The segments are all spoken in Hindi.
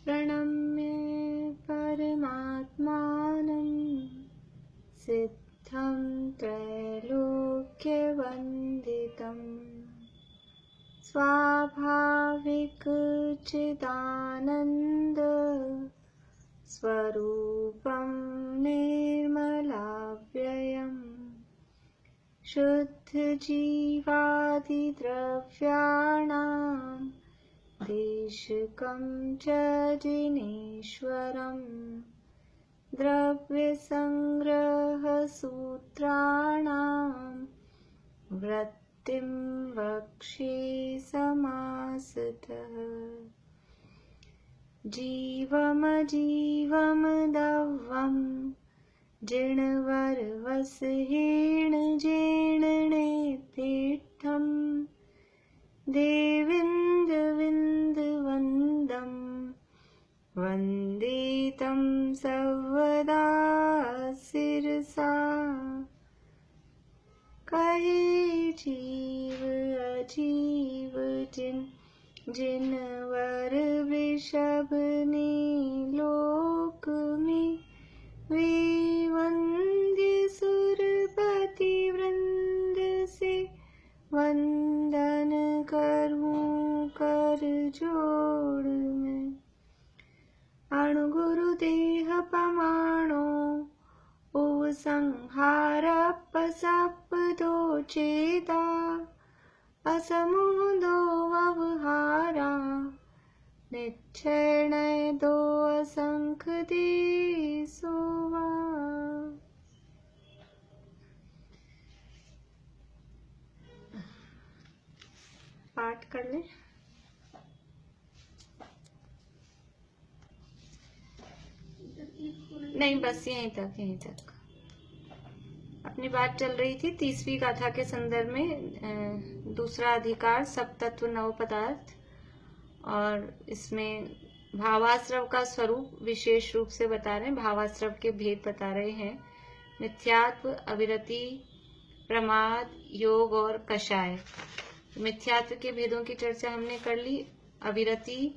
प्रणम्य परमात्मानं सिद्धं त्रैलोक्यवन्दितं स्वाभाविकचिदानन्द स्वरूपं निर्मलाव्ययम् शुद्धजीवादिद्रव्याणां देशकं च जिनेश्वरम् द्रव्यसंग्रहसूत्राणां वृत्तिं वक्ष्ये समासतः जीवमजीवमदव्वम् जिणवरवसहेण जेणनेतीर्थम् देविन्दविन्दवन्दं वन्दे तं सर्वदा शिरसा कहे जीव अजीव जिनवर वृषभ ने लोक में वे वंद्य सुरपति वृंद से वंदन करूं कर जोड़ में अणुगुरुदेह पमाणो उपसंहारपसप दो चेता असमूह दो व्यवहारा निश्चय दो असंख देसोवा। पाठ कर ले। नहीं, बस यहीं तक अपनी बात चल रही थी 30वीं गाथा के संदर्भ में। दूसरा अधिकार सब तत्व नव पदार्थ, और इसमें भावाश्रव का स्वरूप विशेष रूप से बता रहे हैं, भावाश्रव के भेद बता रहे हैं। मिथ्यात्व, अविरति, प्रमाद, योग और कषाय। मिथ्यात्व के भेदों की चर्चा हमने कर ली। अविरति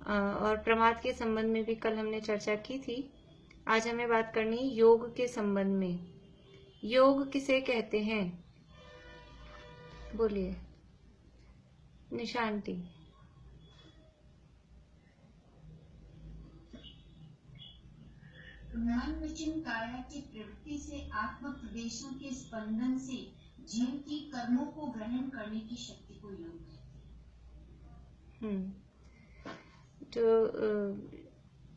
और प्रमाद के संबंध में भी कल हमने चर्चा की थी। आज हमें बात करनी योग के संबंध में। योग किसे कहते हैं? बोलिए निशांती। मन वचन काया की प्रवृत्ति से आत्म प्रदेशों के स्पंदन से जीव की कर्मों को ग्रहण करने की शक्ति को योग है। तो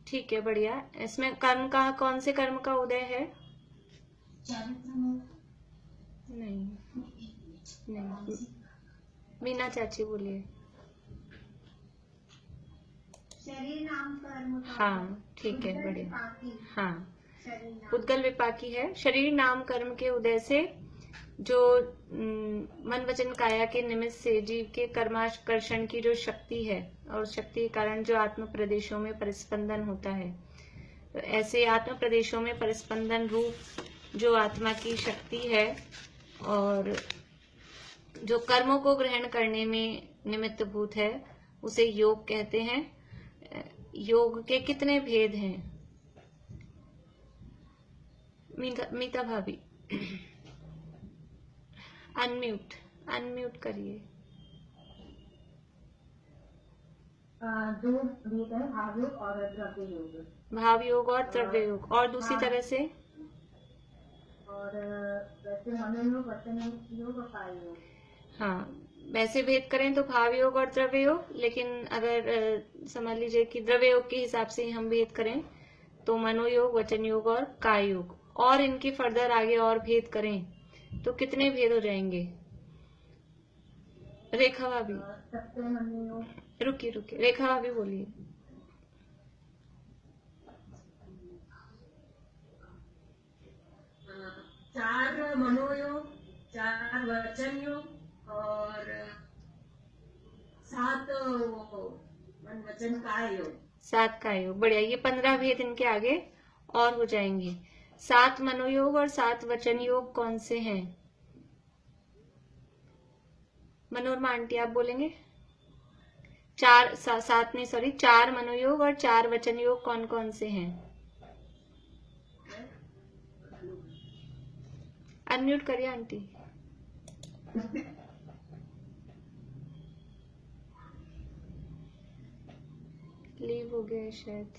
ठीक है, बढ़िया। इसमें कर्म का, कौन से कर्म का उदय है? नहीं, मीना चाची बोलिए। शरीर नाम कर्म। हाँ ठीक है, बढ़िया। हाँ, उद्गल विपाकी है। शरीर नाम कर्म के उदय से जो मन वचन काया के निमित्त से जीव के कर्माकर्षण की जो शक्ति है, और शक्ति के कारण जो आत्म प्रदेशों में परिस्पंदन होता है, तो ऐसे आत्म प्रदेशों में परिस्पंदन रूप जो आत्मा की शक्ति है और जो कर्मों को ग्रहण करने में निमित्त भूत है, उसे योग कहते हैं। योग के कितने भेद हैं? मीता भाभी अनम्यूट करिए। दो भेद है, भाव योग और द्रव्य योग। भाव योग और द्रव्य योग। और दूसरी तरह से और वैसे मनोयोग, वचन योग और काय योग। हाँ, वैसे भेद करें तो भाव योग और द्रव्य योग, लेकिन अगर समझ लीजिए कि द्रव्य योग के हिसाब से हम भेद करें तो मनोयोग, वचन योग और काय योग, और इनके फर्दर आगे और भेद करें तो कितने भेद हो जाएंगे? रेखा भाभी रुकिए, रेखा भाभी बोलिए। चार मनोयोग, 4 वचन योग और 7 मन वचन काय योग। 7 काय योग, बढ़िया। ये 15 भेद इनके आगे और हो जाएंगे। 7 मनोयोग और 7 वचन योग कौन से हैं? मनोरमा आंटी आप बोलेंगे। सात में सॉरी 4 मनोयोग और 4 वचन योग कौन कौन से हैं? अनम्यूट करिए आंटी। लीव हो गया है शायद।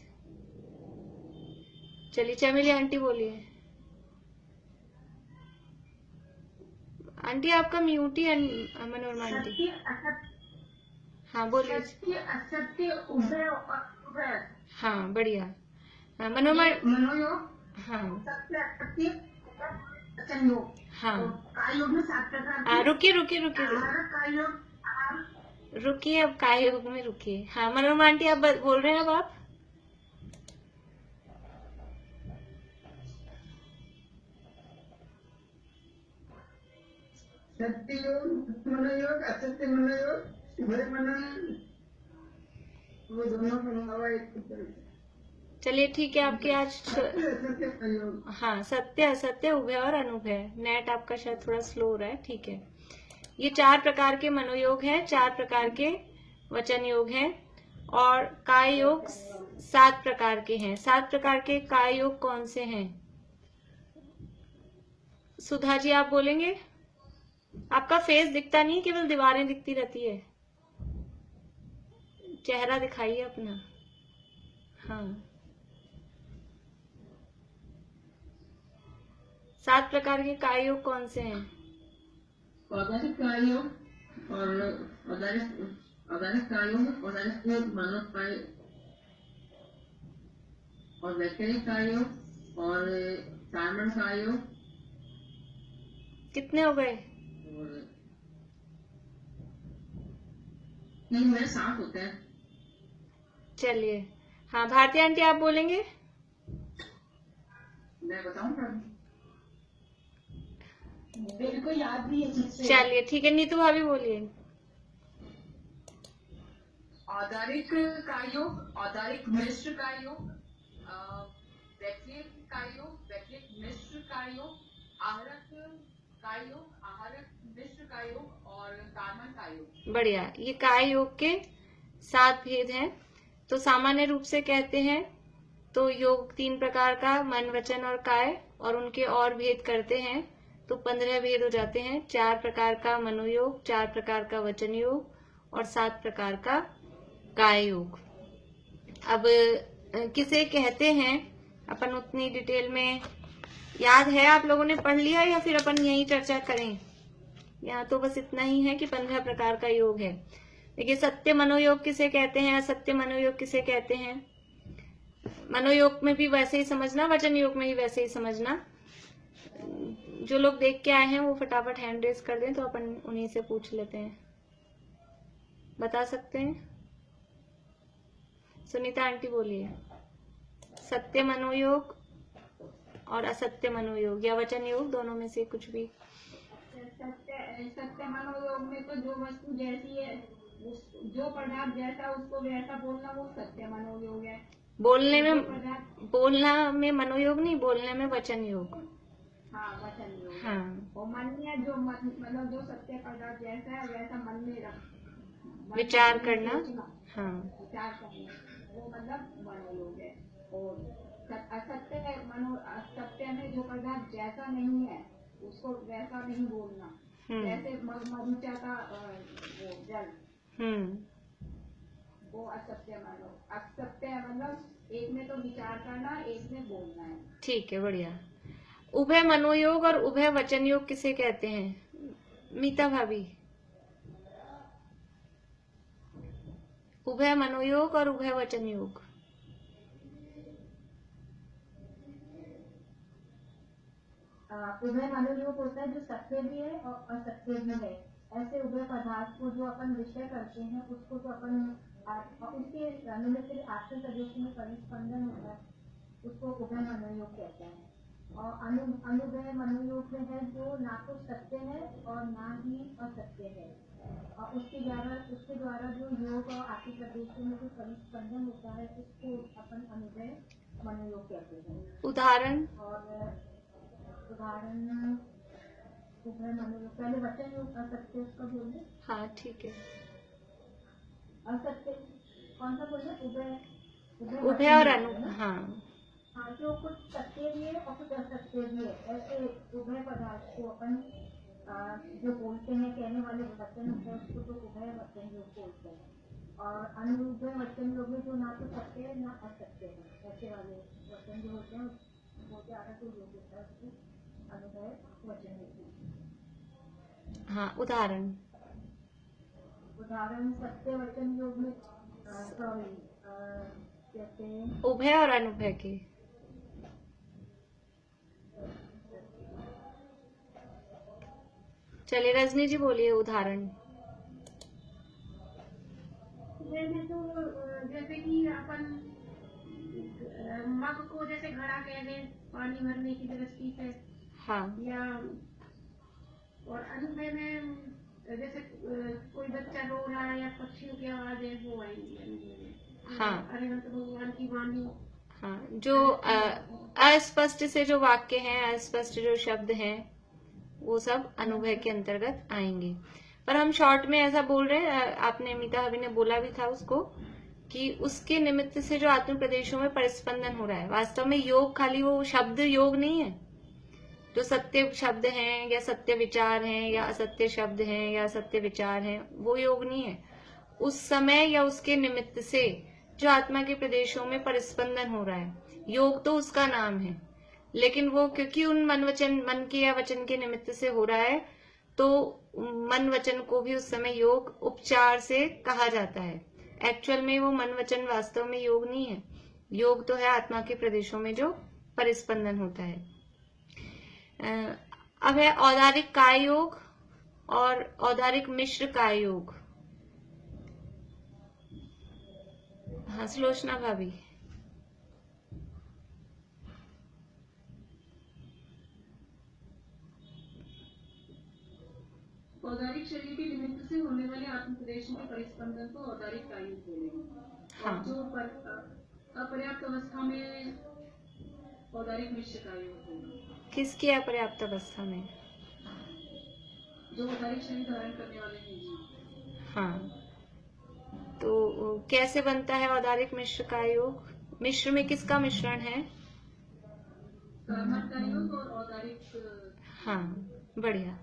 चलिए चमेली आंटी बोलिए। आंटी आपका म्यूट ही मनोरमा आंटी। हाँ बोलिए। सत्य असत्य उभय उभय। हाँ बढ़िया। हाँ मनोरमा। मनोयोग। हाँ सत्य असत्य वचन योग। हाँ काय योग में 7 प्रकार। रुकिए रुकिए अब काय योग में रुकिए। हाँ मनोरमा आंटी आप बोल रहे हैं अब आप। सत्य योग मनोयोग असत्य मनोयोग उभय मनोयोग वो दोनों को। चलिए ठीक है आपके आज हाँ सत्य असत्य उभय और अनुभय। नेट आपका शायद थोड़ा स्लो हो रहा है। ठीक है ये 4 प्रकार के मनोयोग हैं, 4 प्रकार के वचन योग हैं और काय योग 7 प्रकार के हैं। 7 प्रकार के काय योग कौन से हैं? सुधा जी आप बोलेंगे। आपका फेस दिखता नहीं, केवल दीवारें दिखती रहती है। चेहरा दिखाइए अपना। हाँ 7 प्रकार के काय योग कौन से हैं? औदारिक काय योग और औदारिक काय योग, औदारिक मानव काय और वैज्ञानिक काय योग और कार्बन काय योग। कितने हो गए? 3 में 7 होते हैं। चलिए हाँ भारती आंटी आप बोलेंगे। मैं बताऊंगा, मेरे को याद नहीं है। चलिए ठीक है नीतू भाभी बोलिए। औदारिक काय योग, औदारिक मिश्र काय योग, वैक्लिक काय योग, वैक्लिक मिश्र काय योग, आहरक काय योग, आहरक मिश्र काय योग और कार्बन काय योग। बढ़िया। ये काय योग के 7 भेद हैं। तो सामान्य रूप से कहते हैं तो योग 3 प्रकार का मन वचन और काय, और उनके और भेद करते हैं तो 15 भेद हो जाते हैं। 4 प्रकार का मनोयोग, 4 प्रकार का वचन योग और 7 प्रकार का काय योग। अब किसे कहते हैं अपन उतनी डिटेल में याद है? आप लोगों ने पढ़ लिया या फिर अपन यही चर्चा करें? यहाँ तो बस इतना ही है कि 15 प्रकार का योग है। देखिए सत्य मनोयोग किसे कहते हैं, असत्य मनोयोग किसे कहते हैं। मनोयोग में भी वैसे ही समझना, वचन योग में भी वैसे ही समझना। जो लोग देख के आए हैं वो फटाफट हैंड रेज कर दें तो अपन उन्हीं से पूछ लेते हैं। बता सकते हैं? सुनीता आंटी बोलिए। सत्य मनोयोग और असत्य मनोयोग या वचन योग, दोनों में से कुछ भी। सत्य मनोयोग में तो जो वस्तु जैसी है, जो पदार्थ जैसा उसको वैसा बोलना, वो सत्य मनोयोग है। बोलना में मनोयोग नहीं, बोलने में वचन योग। हाँ वचन योग। हाँ और मन में जो मतलब जो सत्य पदार्थ जैसा है वैसा मन में रख विचार करना। हाँ विचार करना, वो मतलब मनोयोग है। और असत्य में जो पदार्थ जैसा नहीं है उसको वैसा नहीं बोलना। जैसे मरीचा का वो जल, वो असत्य मानो। असत्य मतलब एक में तो विचार करना, एक में बोलना है। ठीक है बढ़िया। उभय मनोयोग और उभय वचन योग किसे कहते हैं? मीता भाभी। उभय मनोयोग और उभय वचन योग। उभय मनोयोग होता है जो सत्य भी है और असत्य भी है। ऐसे उभय पदार्थ को जो अपन विषय करते हैं उसको तो अपन उसके निमित्त आश्रय प्रदेश में परिस्पंदन होता है, उसको उभय मनोयोग कहते हैं। और अनुभय मनोयोग में है जो ना तो सत्य है और ना ही असत्य है, और उसके द्वारा जो योग और आश्रय प्रदेश में जो परिस्पंदन होता है उसको अपन अनुभय मनोयोग कहते हैं। उदाहरण उभय मनोयोग। पहले वचन योग असत्य उसका बोलिए। हाँ ठीक है। असत्य कौन सा बोले, उभय और अनु, हाँ हाँ, जो कुछ सत्य भी है और कुछ असत्य भी है, ऐसे उभय पदार्थ को अपन जो बोलते हैं, कहने वाले वचन होते हैं उसको तो उभय वचन योग बोलते हैं, और अनुभय वचन योग में जो ना तो सत्य है ना असत्य है, ऐसे वाले वचन जो होते हैं वो ज्यादा तो योग होता है उसको अनुभव वचन योग। हाँ, उदाहरण सत्य वचन योग में सॉरी जैसे उभय और अनुभय के। चलिए रजनी जी बोलिए उदाहरण। जैसे कि अपन मग को जैसे घड़ा कह दें पानी भरने की दृष्टि से, हाँ, या और अनुभव में जैसे कोई बच्चा रो रहा है या पक्षियों की आवाज है वो आएंगी। हाँ, अरिहंत भगवान की वाणी। हाँ, जो अस्पष्ट से जो वाक्य हैं, अस्पष्ट जो शब्द हैं, वो सब अनुभव के अंतर्गत आएंगे। पर हम शॉर्ट में ऐसा बोल रहे हैं, आपने अमिता अभी ने बोला भी था उसको, कि उसके निमित्त से जो आत्म प्रदेशों में परिस्पंदन हो रहा है, वास्तव में योग खाली वो शब्द योग नहीं है। जो सत्य शब्द हैं या सत्य विचार हैं या असत्य शब्द हैं या असत्य विचार हैं, वो योग नहीं है। उस समय या उसके निमित्त से जो आत्मा के प्रदेशों में परिस्पंदन हो रहा है, योग तो उसका नाम है, लेकिन वो क्योंकि उन मन के या वचन के निमित्त से हो रहा है, तो मन वचन को भी उस समय योग उपचार से कहा जाता है। एक्चुअल में वो मन वचन वास्तव में योग नहीं है। योग तो है आत्मा के प्रदेशों में जो परिस्पंदन होता है। अब है औदारिक काय योग और औदारिक मिश्र काय योग। हाँ सुलोचना भाभी। औदारिक शरीर के निमित्त से होने वाले आत्म प्रदेश में परिस्पंदन को औदारिक काय योग बोलेंगे। हाँ। और जो अपर्याप्त अवस्था में औदारिक मिश्र काय योग होगा। किसकी अपर्याप्त अवस्था में? जो औदारिक शरीर धारण करने वाले हैं। हाँ, तो कैसे बनता है औदारिक मिश्र का योग? मिश्र में किसका मिश्रण है? कर्मठ का योग और औदारिक। हाँ, बढ़िया।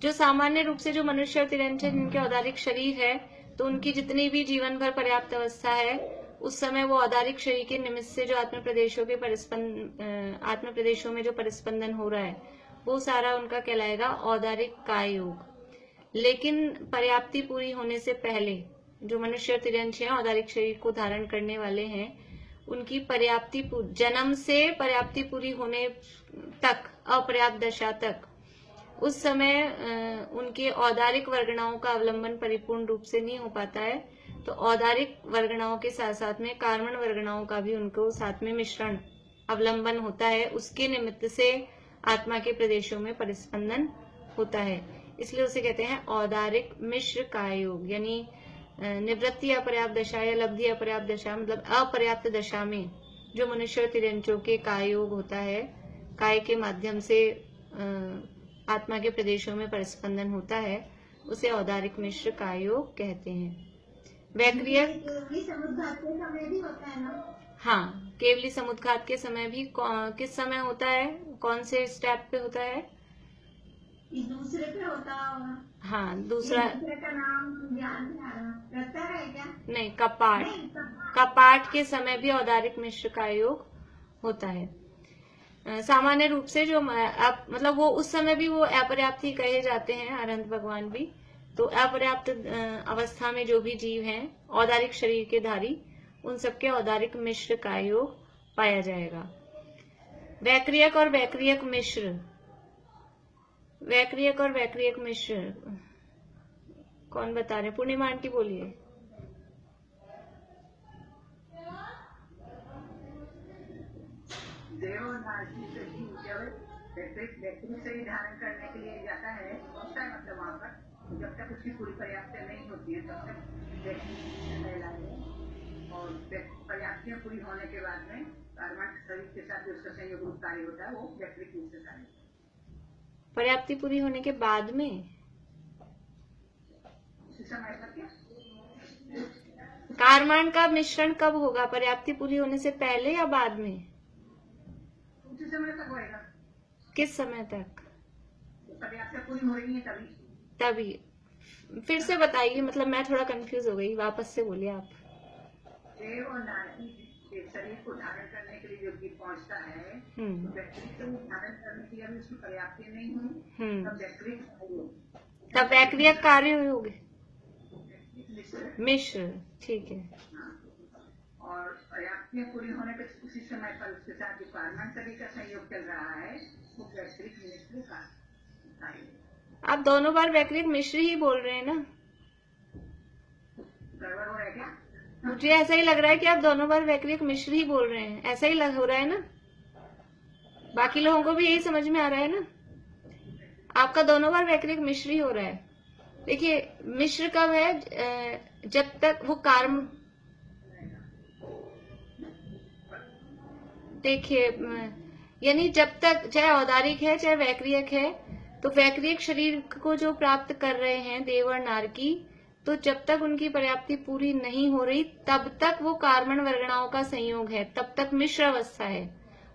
जो सामान्य रूप से जो मनुष्य और तिरंजन जिनके औदारिक शरीर है, तो उनकी जितनी भी जीवन भर पर्याप्त अवस्था है, उस समय वो औदारिक शरीर के निमित्त से जो आत्म प्रदेशों में जो परिस्पंदन हो रहा है, वो सारा उनका कहलाएगा औदारिक काय योग। लेकिन पर्याप्ति पूरी होने से पहले जो मनुष्य और तिरंज हैं, औदारिक शरीर को धारण करने वाले हैं, उनकी पर्याप्ति जन्म से पर्याप्ति पूरी होने तक, अपर्याप्त दशा तक, उस समय उनके औदारिक वर्गणाओं का अवलंबन परिपूर्ण रूप से नहीं हो पाता है। तो औदारिक वर्गणाओं के साथ साथ में कार्मण वर्गणाओं का भी उनको साथ में मिश्रण अवलंबन होता है। उसके निमित्त से आत्मा के प्रदेशों में परिस्पंदन होता है, इसलिए उसे कहते हैं औदारिक मिश्र काय योग। यानी निवृत्ति अपर्याप्त दशा या लब्धि अपर्याप्त दशा, मतलब अपर्याप्त दशा में जो मनुष्य और तिरंजों के काय योग होता है, काय के माध्यम से आत्मा के प्रदेशों में परिस्पंदन होता है, उसे औदारिक मिश्र काय योग कहते हैं। वैक्रिय समुद्घात के समय भी होता है ना? हाँ, केवली समुद्घात के समय भी किस समय होता है, कौन से स्टेप पे होता है? दूसरे पे होता होगा। हाँ, दूसरा का नाम ध्यान है क्या? नहीं, कपाट। कपाट के समय भी औदारिक मिश्र काय योग होता है। सामान्य रूप से जो मतलब वो उस समय भी वो अपर्याप्त ही कहे जाते हैं, अरहंत भगवान भी। तो अपर्याप्त अवस्था में जो भी जीव हैं, औदारिक शरीर के धारी, उन सबके औदारिक मिश्र काय योग पाया जाएगा। वैक्रियक और वैक्रियक मिश्र। वैक्रियक और वैक्रियक मिश्र कौन बता रहे? पूर्णिमा आंटी बोलिए। व्यक्ति शरीर धारण करने के लिए जाता है, पहुंचता है, मतलब वहाँ पर जब तक उसकी पूरी पर्याप्त नहीं होती है तब तक व्यक्ति, और पर्याप्तियां पूरी होने के बाद में कर्मठ शरीर के साथ उसका संयोग रूप कार्य होता है, वो व्यक्ति रूप से कार्य। पर्याप्ति पूरी होने के बाद में समय तक क्या कार्माण का मिश्रण कब होगा? पर्याप्ति पूरी होने से पहले या बाद में? उसी समय तक होएगा, किस समय तक? पर्याप्त पूरी हो रही है तभी। तभी। फिर से बताइए, मतलब मैं थोड़ा कंफ्यूज हो गई, वापस से बोलिए आप। देव और नारी के शरीर को धारण करने के लिए जो जीव पहुंचता है, तो वैक्रिक को धारण करने के लिए अभी उसकी पर्याप्ति नहीं हुई, तब वैक्रिक, तब वैक्रियक कार्य होंगे, मिश्र, ठीक है। और पर्याप्तियां पूरी होने पर उसी समय पर उसके साथ जो कार्बन शरीर का संयोग चल रहा है वो वैक्रिक मिश्र का कार्य। आप दोनों बार वैक्रिक मिश्र ही बोल रहे हैं ना? गड़बड़ हो रहा है क्या? मुझे ऐसा ही लग रहा है कि आप दोनों बार वैक्रिक मिश्र ही बोल रहे हैं, ऐसा ही हो रहा है ना? बाकी लोगों को भी यही समझ में आ रहा है ना? आपका दोनों बार वैक्रिक मिश्र ही हो रहा है। देखिए, मिश्र कब है? जब तक वो कार्म, देखिए, यानी जब तक चाहे औदारिक है चाहे वैक्रियक है, तो वैक्रियक शरीर को जो प्राप्त कर रहे हैं देव और नारकी, तो जब तक उनकी पर्याप्ति पूरी नहीं हो रही तब तक वो कार्बन वर्गणाओं का संयोग है, तब तक मिश्र अवस्था है।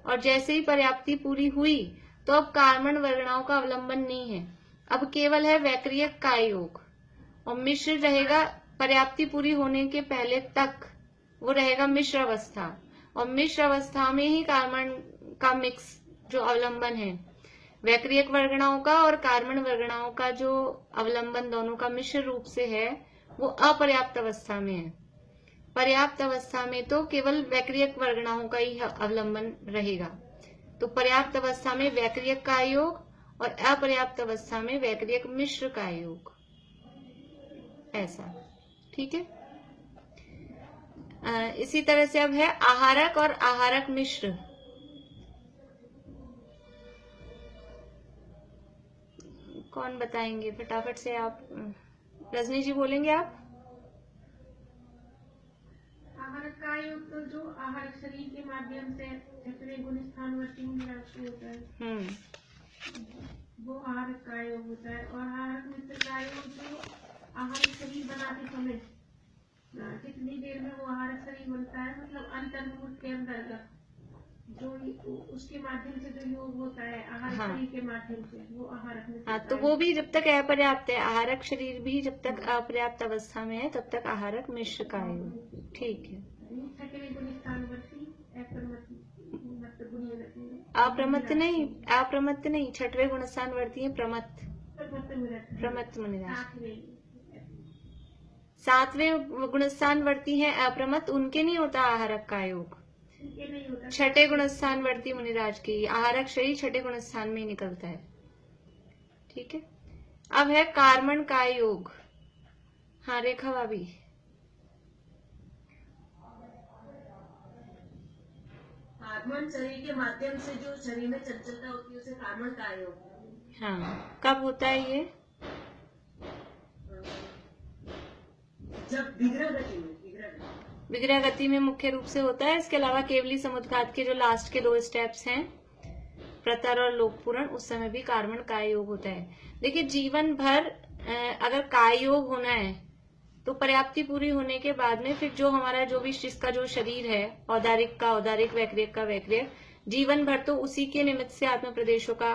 और जैसे ही पर्याप्ति पूरी हुई तो अब कार्बन वर्गणाओं का अवलंबन नहीं है, अब केवल है वैक्रियक का योग। और मिश्र रहेगा पर्याप्ति पूरी होने के पहले तक, वो रहेगा मिश्र अवस्था। और मिश्र अवस्था में ही कार्बन का मिक्स जो अवलंबन है, वैक्रियक वर्गणाओं का और कार्बन वर्गणाओं का जो अवलंबन दोनों का मिश्र रूप से है, वो अपर्याप्त अवस्था में है। पर्याप्त अवस्था में तो केवल वैक्रियक वर्गणाओं का ही अवलंबन रहेगा। तो पर्याप्त अवस्था में वैक्रियक का योग और अपर्याप्त अवस्था में वैक्रियक मिश्र का योग, ऐसा, ठीक है। इसी तरह से अब है आहारक और आहारक मिश्र। कौन बताएंगे फटाफट से? आप, रजनी जी बोलेंगे आप? आहारक का योग तो जो आहारक शरीर के माध्यम से छठवें गुण स्थानवर्ती होता है, वो आहारक का योग होता है। और आहारक मिश्र का योग जो आहारक शरीर बनाते समय कितनी देर में वो आहारक शरीर बनता है, मतलब अंतर्मुख के अंतर्गत जो उसके माध्यम से जो योग होता है आहारक शरीर के माध्यम से, वो आहारक मिश्र। हाँ, तो वो भी जब तक अपर्याप्त है, आहारक शरीर भी जब तक अपर्याप्त अवस्था में है तब तक आहारक मिश्र का योग, ठीक है। अप्रमत्त नहीं, अप्रमत्त नहीं, छठवें गुणस्थान वर्ती है प्रमत्त, प्रमत्त मुनिराज। सातवें गुणस्थान वर्ती है अप्रमत्त, उनके नहीं होता आहारक का योग, छठे गुणस्थान वर्ती मुनिराज की। आहारक शरीर छठे गुणस्थान में ही निकलता है, ठीक है। अब है कार्मण का योग। हाँ रेखा भाभी, कार्बन शरीर के माध्यम से जो शरीर में चंचलता होती है उसे कार्बन का योग। हाँ, कब होता है ये? जब विग्रह गति में, विग्रह गति में मुख्य रूप से होता है। इसके अलावा केवली समुद्घात के जो लास्ट के 2 स्टेप्स हैं, प्रतर और लोकपूरण, उस समय भी कार्बन काय योग होता है। देखिए, जीवन भर अगर काय योग होना है तो पर्याप्ति पूरी होने के बाद में फिर जो हमारा जो भी जिसका जो शरीर है, औदारिक का औदारिक, वैक्रियक का वैक्रियक, जीवन भर तो उसी के निमित्त से आत्म प्रदेशों का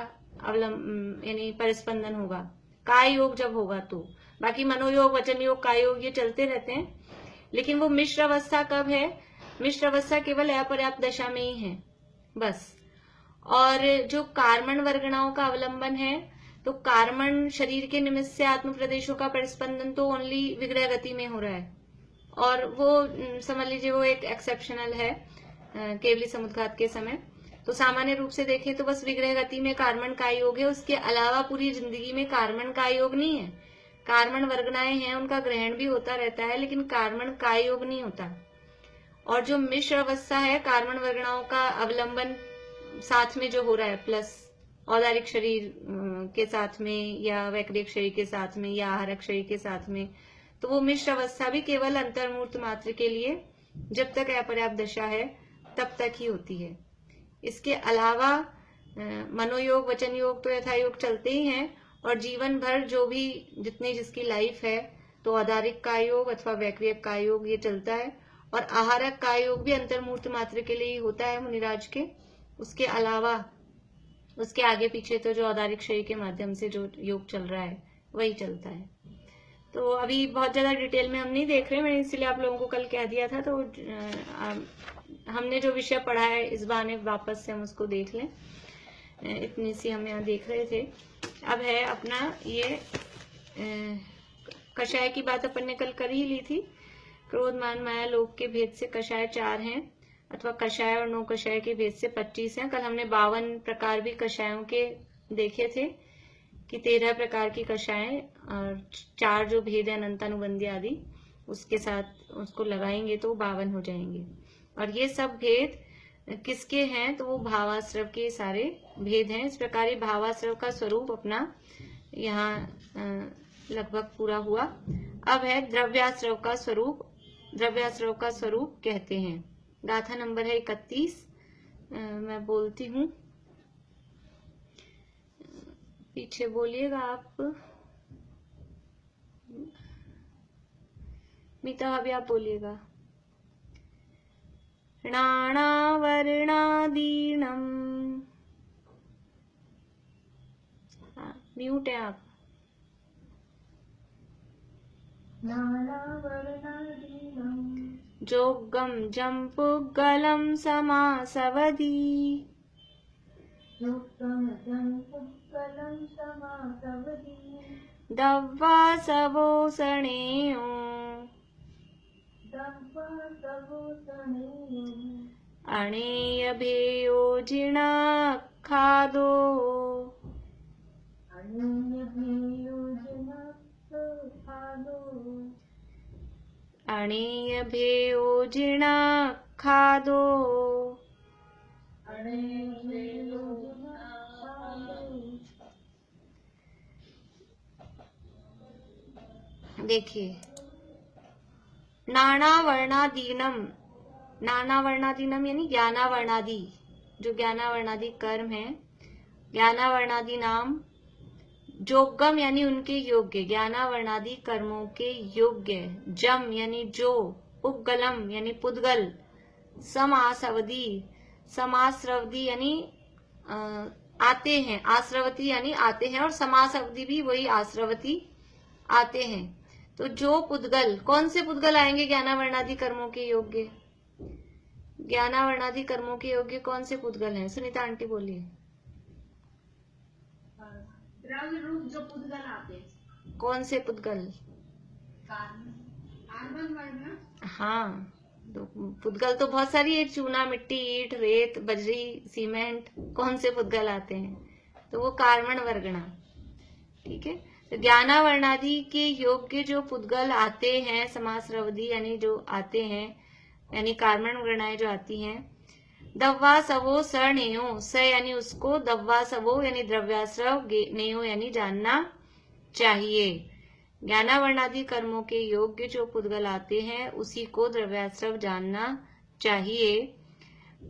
यानी परिस्पंदन होगा काय योग जब होगा तो। बाकी मनोयोग, वचन योग, काय योग ये चलते रहते हैं। लेकिन वो मिश्र अवस्था कब है? मिश्र अवस्था केवल अपर्याप्त दशा में ही है बस। और जो कार्बन वर्गणाओं का अवलंबन है, तो कार्बन शरीर के निमित्त से आत्म प्रदेशों का परिस्पंदन तो ओनली विग्रह गति में हो रहा है, और वो समझ लीजिए वो एक एक्सेप्शनल है केवली समुद्घात के समय। तो सामान्य रूप से देखें तो बस विग्रह गति में कार्बन का योग है, उसके अलावा पूरी जिंदगी में कार्बन का योग नहीं है। कार्बन वर्गनाएं हैं, उनका ग्रहण भी होता रहता है, लेकिन कार्बन का योग नहीं होता। और जो मिश्र अवस्था है, कार्बन वर्गनाओं का अवलंबन साथ में जो हो रहा है, प्लस औदारिक शरीर के साथ में या वैक्रियक शरीर के साथ में या आहारक शरीर के साथ में, तो वो मिश्र अवस्था भी केवल अंतर्मूर्त मात्र के लिए जब तक अपर्याप्त दशा है तब तक ही होती है। इसके अलावा मनोयोग, वचन योग तो यथा योग चलते ही हैं, और जीवन भर जो भी जितनी जिसकी लाइफ है तो औदारिक का योग अथवा वैक्रियक का योग ये चलता है। और आहारक का योग भी अंतर्मूर्त मात्र के लिए ही होता है मुनिराज के। उसके अलावा उसके आगे पीछे तो जो औदारिक शरीर के माध्यम से जो योग चल रहा है वही चलता है। तो अभी बहुत ज्यादा डिटेल में हम नहीं देख रहे, मैंने इसलिए आप लोगों को कल कह दिया था। तो हमने जो विषय पढ़ा है इस बहाने वापस से हम उसको देख लें, इतनी सी हम यहाँ देख रहे थे। अब है अपना ये कषाय की बात अपन ने कल कर ही ली थी। क्रोध मान माया लोभ के भेद से कषाय 4 हैं, अथवा कषाय और 9 कषाय के भेद से 25 हैं। कल हमने 52 प्रकार भी कषायों के देखे थे कि 13 प्रकार की कषाय और 4 जो भेद है अनंतानुबंधी आदि उसके साथ उसको लगाएंगे तो 52 हो जाएंगे। और ये सब भेद किसके हैं, तो वो भावाश्रव के सारे भेद हैं। इस प्रकार ये भावाश्रव का स्वरूप अपना यहाँ लगभग पूरा हुआ। अब है द्रव्याश्रव का स्वरूप। द्रव्याश्रव का स्वरूप कहते हैं, गाथा नंबर है 31। मैं बोलती हूँ, पीछे बोलिएगा आप। मीता अभी आप बोलिएगा। नानावर्णादीनम, म्यूट है आप। जोगम जम पुग्गलम समासवधि, दव्वासवो सणेयो, अणेय भेयो जिणाखादो, अणेय भेयो जिणाखादो, देखिए नानावर्णादीनम, नानावर्णादीनम यानी ज्ञानावर्णादि, जो ज्ञानावर्णादि कर्म है, ज्ञानावर्णादि नाम, जोगम यानी उनके योग्य, ज्ञानावर्णादि कर्मों के योग्य, जम यानी जो, पुग्गलम यानी पुद्गल, समासवधि, समासवधि यानी आते हैं, आश्रवती यानी आते हैं, और समासवधि भी वही आश्रवती आते हैं। तो जो पुद्गल, कौन से पुद्गल आएंगे ज्ञानावर्णादि कर्मों के योग्य? ज्ञानावर्णादि कर्मों के योग्य कौन से पुद्गल हैं? सुनीता आंटी बोलिए। द्रव्य रूप जो पुद्गल आते, कौन से पुद्गल? हाँ, तो पुद्गल तो बहुत सारी है, चूना, मिट्टी, ईंट, रेत, बजरी, सीमेंट, कौन से पुद्गल आते हैं? तो वो कार्मण वर्गणा, ठीक है। तो ज्ञानावर्णादि के योग्य जो पुद्गल आते हैं, समासरवधि यानी जो आते हैं, यानी कार्मण वर्गणाएं जो आती हैं, दव्वा सवो सनेयो, स यानी उसको, दव्वा सवो यानी द्रव्याश्रव, नेयो यानी जानना चाहिए। ज्ञानावर्णादि कर्मों के योग्य जो पुद्गल आते हैं उसी को द्रव्याश्रव जानना चाहिए।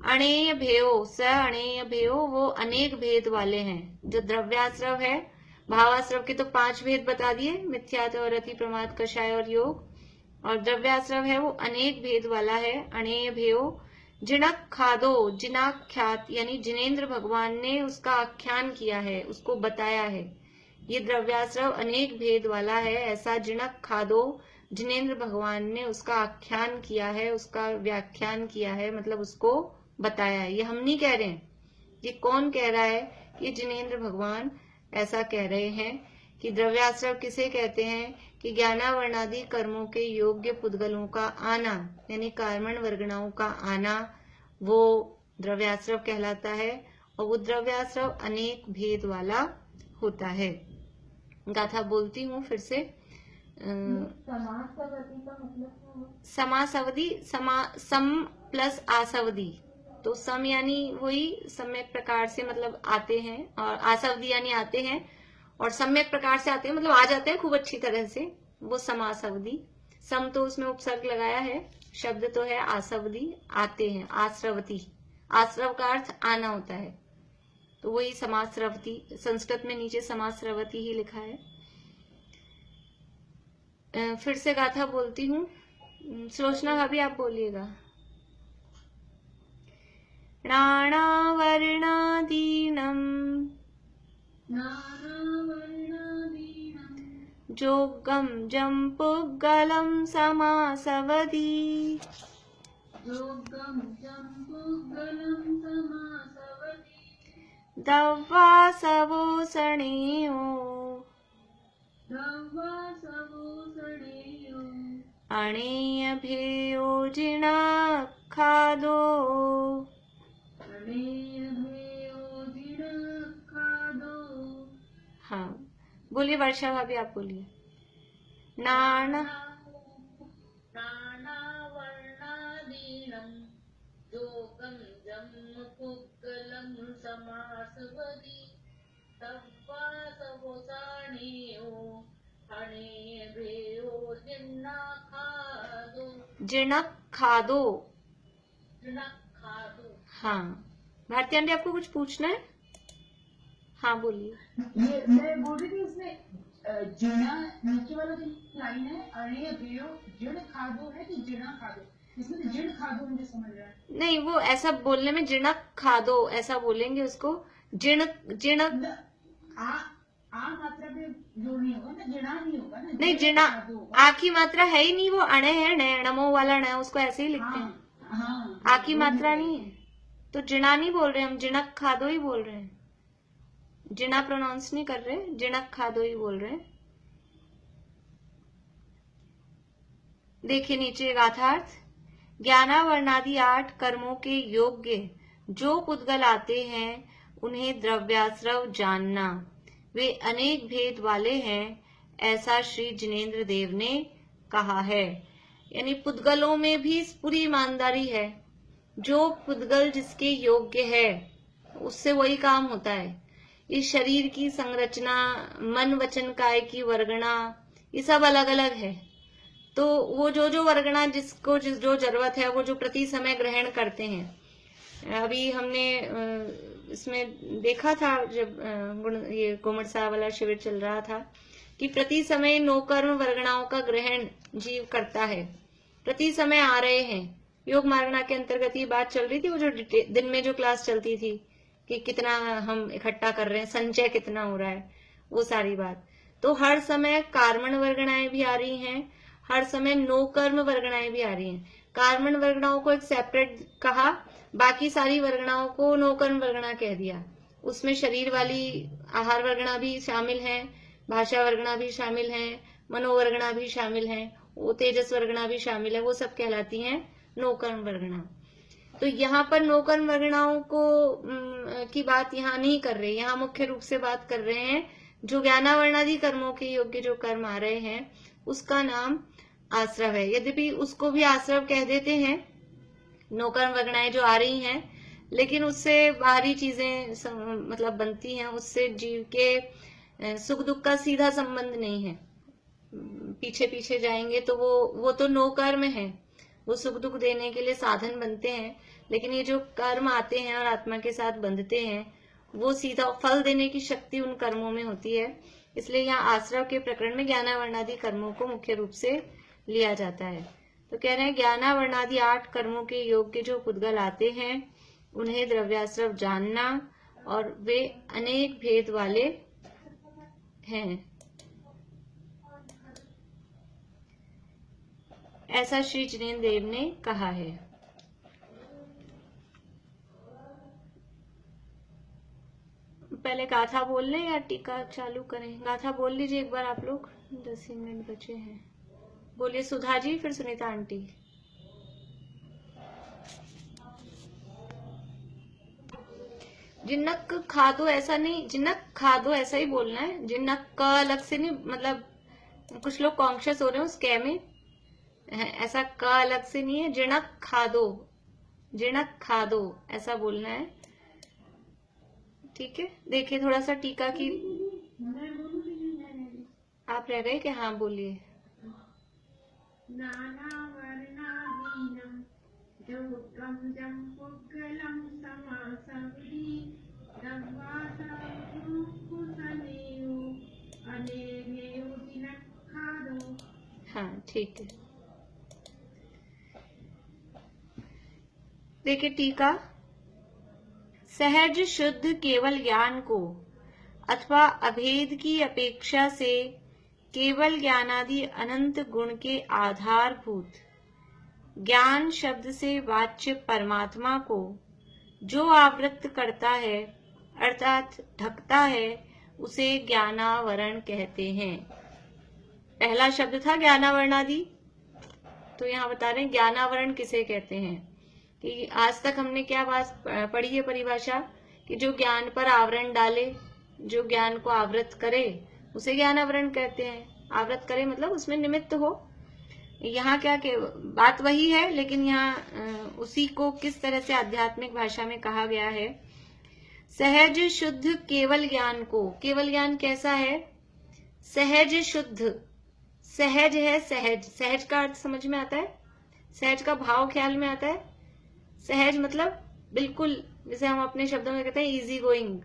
अणेय भेयो, स अणेय भेयो, वो अनेक भेद वाले हैं। जो द्रव्याश्रव है, भावाश्रव के तो 5 भेद बता दिए, मिथ्यात्व और अति प्रमाद, कषाय और योग। और द्रव्याश्रव है वो अनेक भेद वाला है। अणेय भेयो जिणक खादो, जिनाख्यात यानी जिनेन्द्र भगवान ने उसका आख्यान किया है, उसको बताया है। ये द्रव्याश्रव अनेक भेद वाला है, ऐसा जिणक खादो, जिनेन्द्र भगवान ने उसका आख्यान किया है, उसका व्याख्यान किया है, मतलब उसको बताया है। ये हम नहीं कह रहे हैं, ये कौन कह रहा है? ये जिनेन्द्र भगवान ऐसा कह रहे हैं कि द्रव्याश्रव किसे कहते हैं कि ज्ञानावर्णादि कर्मों के योग्य पुद्गलों का आना, यानी कार्मण वर्गणाओं का आना, वो द्रव्याश्रव कहलाता है। और वो द्रव्याश्रव अनेक भेद वाला होता है। गाथा बोलती हूँ फिर से। समासवधि, सम प्लस आसवधि, तो सम यानी वही सम्यक प्रकार से मतलब आते हैं, और आसवधि यानी आते हैं, और सम्यक प्रकार से आते हैं मतलब आ जाते हैं खूब अच्छी तरह से, वो समासवधि। सम तो उसमें उपसर्ग लगाया है, शब्द तो है आसवधि, आते हैं, आश्रवती, आश्रव का अर्थ आना होता है, तो वही समाश्रवती। संस्कृत में नीचे समाश्रवती ही लिखा है। फिर से गाथा बोलती हूँ। सुलोचना भाभी आप बोलिएगा। नानावर्णादीनम् जोगं जम्पुगलं समासवदी दव्वासवोसणेयो अणेयभेयोजिनखादो। हाँ बोलिए वर्षा भाभी आप बोलिए। नानावर्णादीनं जोगं जम्पुगलं समासवदी तव्वासवोसणेयो अणेयभेयो जिनखादो। हाँ भारती आंटी आपको कुछ पूछना है? हाँ बोलिए। ये मैं बोल रही थी उसमें जिना नीचे वाला जो लाइन है अणेय भेयो जिण खादो है कि जिना खादो? इसमें तो जिण खादो मुझे समझ रहा है। नहीं वो ऐसा बोलने में जिणक खादो ऐसा बोलेंगे उसको। जिणक आ मात्रा पे जो नहीं होगा ना, जिना नहीं होगा ना। नहीं जिना आ की मात्रा है ही नहीं, वो अणे है, नमो वाला न, उसको ऐसे ही लिखते हैं। हाँ, आ की मात्रा नहीं है तो जिना नहीं बोल रहे हम, जिणक खादो ही बोल रहे हैं। जिना प्रोनाउंस नहीं कर रहे, जिणक खादो ही बोल रहे हैं। देखिए नीचे गाथार्थ। ज्ञानावर्णादि 8 कर्मों के योग्य जो पुद्गल आते हैं उन्हें द्रव्याश्रव जानना, वे अनेक भेद वाले हैं, ऐसा श्री जिनेन्द्र देव ने कहा है। यानी पुद्गलों में भी पूरी ईमानदारी है। जो पुद्गल जिसके योग्य है उससे वही काम होता है। इस शरीर की संरचना, मन वचन काय की वर्गणा, ये सब अलग अलग है। तो वो जो वर्गणा जिसको जो जरूरत है वो जो प्रति समय ग्रहण करते हैं। अभी हमने इसमें देखा था जब ये कोमट साह वाला शिविर चल रहा था कि प्रति समय 9 कर्म वर्गणाओं का ग्रहण जीव करता है। प्रति समय आ रहे हैं। योग मार्गणा के अंतर्गत ये बात चल रही थी, वो जो दिन में जो क्लास चलती थी कि कितना हम इकट्ठा कर रहे हैं, संचय कितना हो रहा है, वो सारी बात। तो हर समय कार्मण वर्गणाएं भी आ रही हैं, हर समय 9 कर्म वर्गणाएं भी आ रही हैं। कार्मण वर्गणाओं को एक सेपरेट कहा, बाकी सारी वर्गणाओं को 9 कर्म वर्गणा कह दिया। उसमें शरीर वाली आहार वर्गणा भी शामिल है, भाषा वर्गणा भी शामिल है, मनोवर्गणा भी शामिल है, वो तेजस वर्गणा भी शामिल है, वो सब कहलाती हैं 9 कर्म वर्गणा। तो यहाँ पर 9 कर्म वर्गणाओं को की बात यहाँ नहीं कर रहे, यहाँ मुख्य रूप से बात कर रहे हैं जो ज्ञानावर्णादि कर्मों के योग्य जो कर्म आ रहे हैं उसका नाम आश्रव है। यद्यपि उसको भी आश्रव कह देते हैं, 9 कर्म वर्गणाएं जो आ रही हैं, लेकिन उससे बाहरी चीजें मतलब बनती हैं, उससे जीव के सुख दुख का सीधा संबंध नहीं है। पीछे पीछे जाएंगे तो वो तो 9 कर्म है, वो सुख दुख देने के लिए साधन बनते हैं, लेकिन ये जो कर्म आते हैं और आत्मा के साथ बंधते हैं वो सीधा फल देने की शक्ति उन कर्मों में होती है। इसलिए यहाँ आश्रव के प्रकरण में ज्ञानावर्णादि कर्मों को मुख्य रूप से लिया जाता है। तो कह रहे हैं ज्ञानावर्णादि 8 कर्मों के योग्य जो पुद्गल आते हैं उन्हें द्रव्याश्रव जानना और वे अनेक भेद वाले हैं, ऐसा श्री जिनेन्द्र देव ने कहा है। पहले गाथा बोल लें या टीका चालू करें? गाथा बोल लीजिए एक बार आप लोग, 10 मिनट बचे हैं। बोलिए सुधा जी, फिर सुनीता आंटी। जिन्नक खादो ऐसा नहीं, जिन्नक खादो ऐसा ही बोलना है। जिन्नक का अलग से नहीं, मतलब कुछ लोग कॉन्शियस हो रहे हैं उस कै में, ऐसा का अलग से नहीं है। जिणक खादो, जिणक खादो ऐसा बोलना है, ठीक है। देखिए थोड़ा सा टीका की, आप रह गए क्या? हाँ बोलिए। नानावर्णादीनं जोगं जम्पुगलं समासवदी दव्वासवोसणेयो अनेभ्यो जिनखादो। हाँ ठीक है। देखिए टीका, सहज शुद्ध केवल ज्ञान को अथवा अभेद की अपेक्षा से केवल ज्ञानादि अनंत गुण के आधारभूत ज्ञान शब्द से वाच्य परमात्मा को जो आवृत्त करता है अर्थात ढकता है, उसे ज्ञानावरण कहते हैं। पहला शब्द था ज्ञानावरणादि, तो यहाँ बता रहे हैं ज्ञानावरण किसे कहते हैं। कि आज तक हमने क्या बात पढ़ी है परिभाषा, कि जो ज्ञान पर आवरण डाले, जो ज्ञान को आवृत करे, उसे ज्ञानावरण कहते हैं। आवृत करे मतलब उसमें निमित्त हो। यहाँ क्या बात वही है, लेकिन यहाँ उसी को किस तरह से आध्यात्मिक भाषा में कहा गया है। सहज शुद्ध केवल ज्ञान को, केवल ज्ञान कैसा है? सहज शुद्ध। सहज है, सहज, सहज का अर्थ समझ में आता है, सहज का भाव ख्याल में आता है। सहज मतलब बिल्कुल, जैसे हम अपने शब्दों में कहते हैं इजी गोइंग,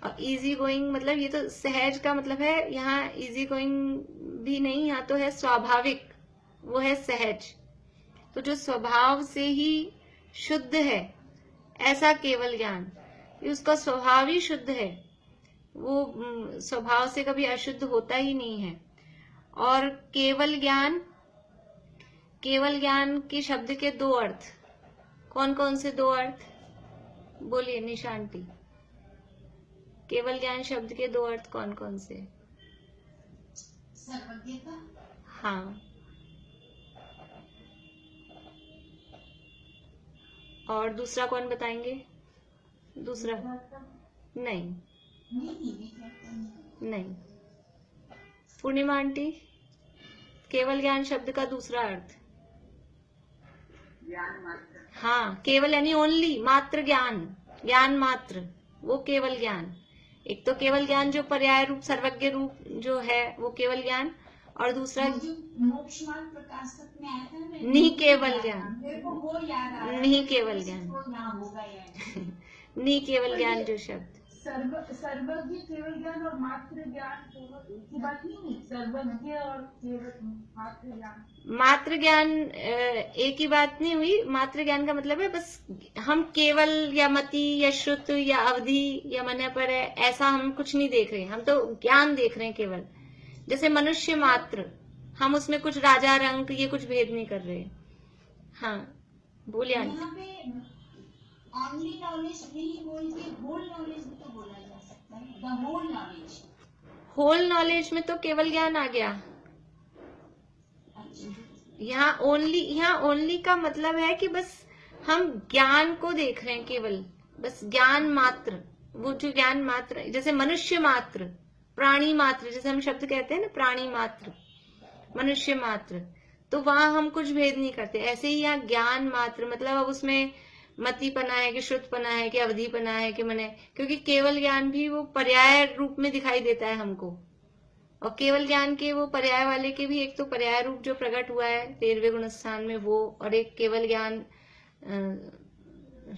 और इजी गोइंग मतलब ये तो सहज का मतलब है, यहाँ इजी गोइंग भी नहीं, यहाँ तो है स्वाभाविक, वो है सहज। तो जो स्वभाव से ही शुद्ध है, ऐसा केवल ज्ञान, उसका स्वभाव ही शुद्ध है, वो स्वभाव से कभी अशुद्ध होता ही नहीं है। और केवल ज्ञान, केवल ज्ञान के शब्द के दो अर्थ, कौन कौन से दो अर्थ बोलिए निशांती? केवल ज्ञान शब्द के दो अर्थ कौन कौन से? सर्वज्ञता। हाँ, और दूसरा कौन बताएंगे? दूसरा नहीं, नहीं। पूर्णिमा आंटी, केवल ज्ञान शब्द का दूसरा अर्थ? ज्ञान मात्र। हाँ, केवल यानी ओनली, मात्र ज्ञान, ज्ञान मात्र, वो केवल ज्ञान। एक तो केवल ज्ञान जो पर्याय रूप सर्वज्ञ रूप जो है वो केवल ज्ञान, और दूसरा मोक्ष मार्ग प्रकाशक में आया था ना, नहीं केवल ज्ञान, मेरे को वो याद आ रहा है, नहीं केवल ज्ञान, यहाँ होगा यार। नहीं केवल ज्ञान जो शब्द, सर्वज्ञ केवल ज्ञान और मात्र ज्ञान दोनों एक ही बात नहीं है। सर्वज्ञ और केवल मात्र ज्ञान, मात्र ज्ञान एक ही बात नहीं हुई। मात्र ज्ञान का मतलब है बस हम केवल या मति या श्रुत या अवधि या मन पर है, ऐसा हम कुछ नहीं देख रहे, हम तो ज्ञान देख रहे हैं केवल। जैसे मनुष्य मात्र, हम उसमें कुछ राजा रंग ये कुछ भेद नहीं कर रहे। हाँ बोलिए। यहाँ पे ओनली नॉलेज नहीं बोल के होल नॉलेज भी तो बोला जा सकता है, the whole knowledge. Whole knowledge में तो केवल ज्ञान आ गया। यहाँ ओनली का मतलब है कि बस हम ज्ञान को देख रहे हैं केवल, बस ज्ञान मात्र, वो जो ज्ञान मात्र, जैसे मनुष्य मात्र, प्राणी मात्र, जैसे हम शब्द कहते हैं ना प्राणी मात्र, मनुष्य मात्र, तो वहां हम कुछ भेद नहीं करते। ऐसे ही यहाँ ज्ञान मात्र मतलब अब उसमें मति पना है कि श्रुत पना है कि अवधि पना है कि मन है, क्योंकि केवल ज्ञान भी वो पर्याय रूप में दिखाई देता है हमको, और केवल ज्ञान के वो पर्याय वाले के भी एक तो पर्याय रूप जो प्रकट हुआ है 13वें गुणस्थान में वो, और एक केवल ज्ञान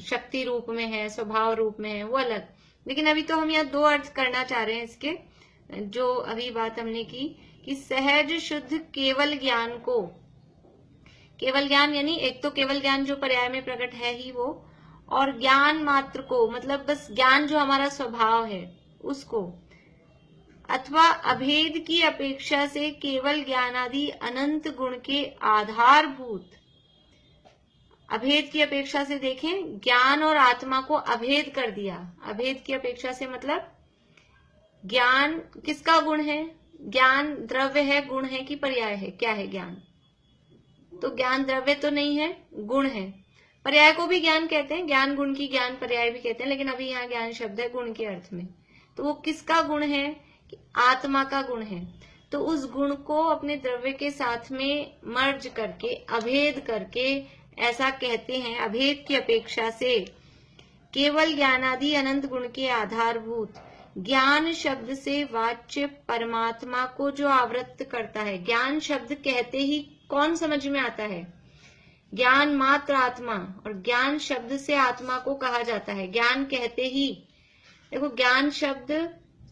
शक्ति रूप में है, स्वभाव रूप में है, वो अलग। लेकिन अभी तो हम यहाँ दो अर्थ करना चाह रहे हैं इसके, जो अभी बात हमने की कि सहज शुद्ध केवल ज्ञान को, केवल ज्ञान यानी एक तो केवल ज्ञान जो पर्याय में प्रकट है ही वो, और ज्ञान मात्र को मतलब बस ज्ञान जो हमारा स्वभाव है उसको, अथवा अभेद की अपेक्षा से केवल ज्ञानादि अनंत गुण के आधारभूत। अभेद की अपेक्षा से देखें, ज्ञान और आत्मा को अभेद कर दिया। अभेद की अपेक्षा से मतलब ज्ञान किसका गुण है? ज्ञान द्रव्य है, गुण है कि पर्याय है? क्या है ज्ञान? तो ज्ञान द्रव्य तो नहीं है, गुण है। पर्याय को भी ज्ञान कहते हैं, ज्ञान गुण की ज्ञान पर्याय भी कहते हैं, लेकिन अभी यहाँ ज्ञान शब्द है गुण के अर्थ में। तो वो किसका गुण है? कि आत्मा का गुण है। तो उस गुण को अपने द्रव्य के साथ में मर्ज करके, अभेद करके ऐसा कहते हैं, अभेद की अपेक्षा से केवल ज्ञानादि अनंत गुण के आधारभूत ज्ञान शब्द से वाच्य परमात्मा को जो आवृत्त करता है। ज्ञान शब्द कहते ही कौन समझ में आता है? ज्ञान मात्र आत्मा, और ज्ञान शब्द से आत्मा को कहा जाता है। ज्ञान कहते ही देखो, ज्ञान शब्द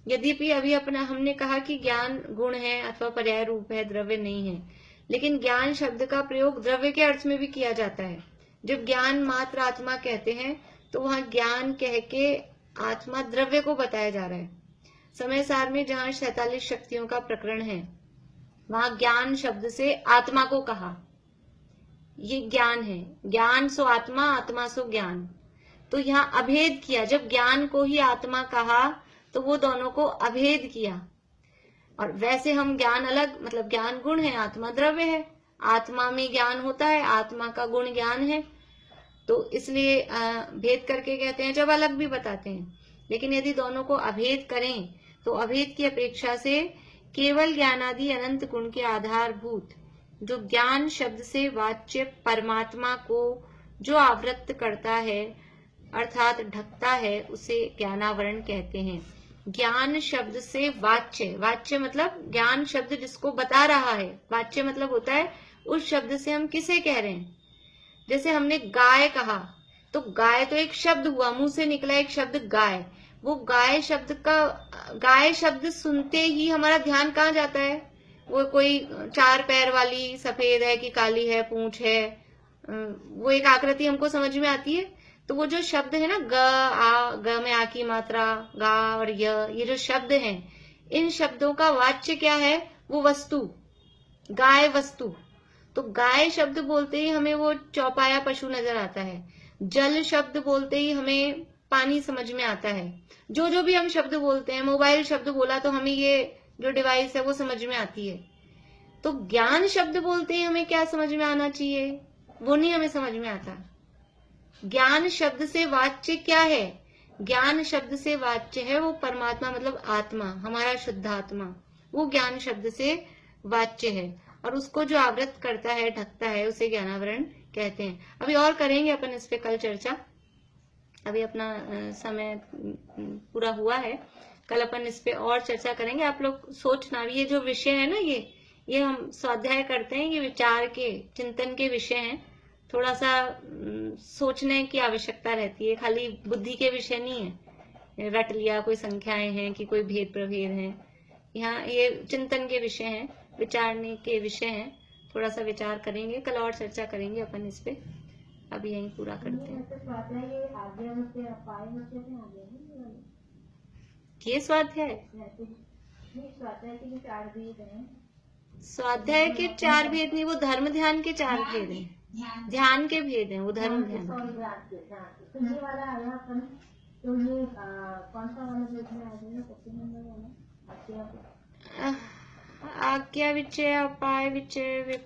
यद्यपि अभी अपना हमने कहा कि ज्ञान गुण है अथवा पर्याय रूप है, द्रव्य नहीं है, लेकिन ज्ञान शब्द का प्रयोग द्रव्य के अर्थ में भी किया जाता है। जब ज्ञान मात्र आत्मा कहते हैं तो वहां ज्ञान कह के आत्मा द्रव्य को बताया जा रहा है। समय सार में जहां 47 शक्तियों का प्रकरण है वहां ज्ञान शब्द से आत्मा को कहा, ये ज्ञान है, ज्ञान सो आत्मा, आत्मा सो ज्ञान। तो यहाँ अभेद किया, जब ज्ञान को ही आत्मा कहा तो वो दोनों को अभेद किया। और वैसे हम ज्ञान अलग, मतलब ज्ञान गुण है, आत्मा द्रव्य है, आत्मा में ज्ञान होता है, आत्मा का गुण ज्ञान है, तो इसलिए भेद करके कहते हैं, जब अलग भी बताते हैं। लेकिन यदि दोनों को अभेद करें तो अभेद की अपेक्षा से केवल ज्ञानादि अनंत गुण के आधारभूत जो ज्ञान शब्द से वाच्य परमात्मा को जो आवृत्त करता है अर्थात ढकता है, उसे ज्ञानावरण कहते हैं। ज्ञान शब्द से वाच्य, वाच्य मतलब ज्ञान शब्द जिसको बता रहा है, वाच्य मतलब होता है उस शब्द से हम किसे कह रहे हैं। जैसे हमने गाय कहा तो गाय तो एक शब्द हुआ, मुंह से निकला एक शब्द गाय। वो गाय शब्द का, गाय शब्द सुनते ही हमारा ध्यान कहाँ जाता है? वो कोई 4 पैर वाली सफेद है कि काली है, पूंछ है, वो एक आकृति हमको समझ में आती है। तो वो जो शब्द है ना, ग आ, ग में आ की मात्रा, गा और ये जो शब्द हैं, इन शब्दों का वाच्य क्या है? वो वस्तु, गाय वस्तु। तो गाय शब्द बोलते ही हमें वो चौपाया पशु नजर आता है। जल शब्द बोलते ही हमें पानी समझ में आता है। जो भी हम शब्द बोलते हैं, मोबाइल शब्द बोला तो हमें ये जो डिवाइस है वो समझ में आती है। तो ज्ञान शब्द बोलते ही हमें क्या समझ में आना चाहिए? वो नहीं हमें समझ में आता। ज्ञान शब्द से वाच्य क्या है? ज्ञान शब्द से वाच्य है वो परमात्मा, मतलब आत्मा, हमारा शुद्ध आत्मा, वो ज्ञान शब्द से वाच्य है। और उसको जो आवृत करता है, ढकता है, उसे ज्ञानावरण कहते हैं। अभी और करेंगे अपन इस पे कल चर्चा, अभी अपना समय पूरा हुआ है। कल अपन इस पे और चर्चा करेंगे। आप लोग सोचना, ये जो विषय है ना, ये हम स्वाध्याय करते हैं, ये विचार के, चिंतन के विषय हैं। थोड़ा सा सोचने की आवश्यकता रहती है, खाली बुद्धि के विषय नहीं है, रट लिया कोई संख्याएं हैं कि कोई भेद प्रभेद है। यहाँ ये चिंतन के विषय हैं, विचारने के विषय हैं। थोड़ा सा विचार करेंगे, कल और चर्चा करेंगे अपन इस पे। अभी यहीं पूरा करते हैं। ये स्वाध्याय, स्वाध्याय के 4 भेद नहीं, वो धर्म ध्यान के 4 भेद हैं, ध्यान के भेद हैं, वो धर्म ध्यान। तो ये वाला आया अपन, तो ये कौन सा वाला भेद में आ गया? सबसे नंबर वाला आज्ञा विचय, अपाय विचय।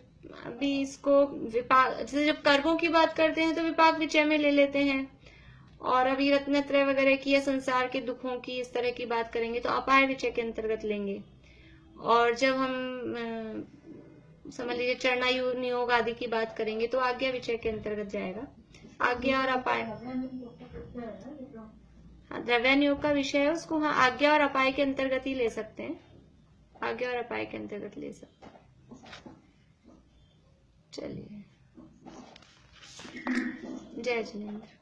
अभी इसको विपाक, जैसे जब कर्मों की बात करते हैं तो विपाक विचय में ले लेते हैं, और अभी रत्नत्रय वगैरह की या संसार के दुखों की, इस तरह की बात करेंगे तो अपाय विचय के अंतर्गत लेंगे। और जब हम समझ लीजिए चरणा नियोग आदि की बात करेंगे तो आज्ञा विचय के अंतर्गत जाएगा। आज्ञा और अपाय, हाँ, द्रव्यानुयोग का विषय है उसको, हाँ, आज्ञा और अपाय के अंतर्गत ही ले सकते हैं, आज्ञा और अपाय के अंतर्गत ले सकते हैं। चलिए, जय जिनेंद्र।